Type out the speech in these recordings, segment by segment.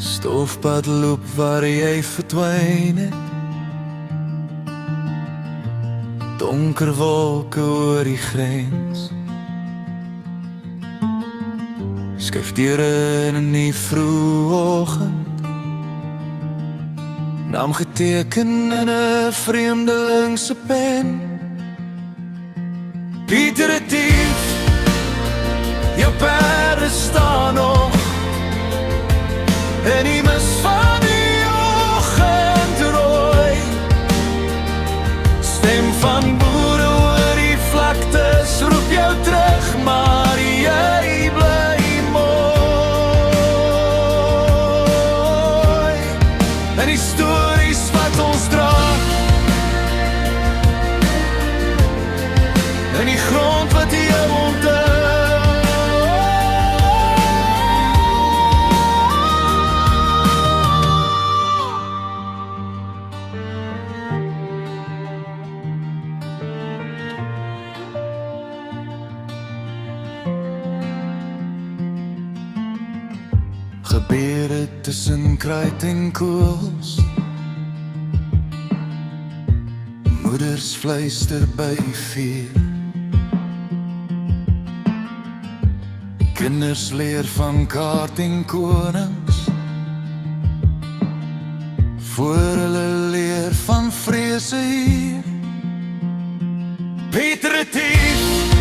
Stofpad loop waar jy verdwyn het, donker wolke oor die grens, skuif deure in die vroeë oggend, naam geteken in 'n vreemdeling se pen. Pieter het dief, jou perde staan nog en die mis van die oggend rooi. Stem van boere oor die vlaktes roep jou terug, maar jy bly mooi. En die stories wat ons dra, en die grond wat jou onthou. Gebeure tussen kruit en koels, moeders fluister by vuur, kinders leer van kaart en konings, voor hulle leer van vrese hier. Pieter het dief,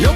jou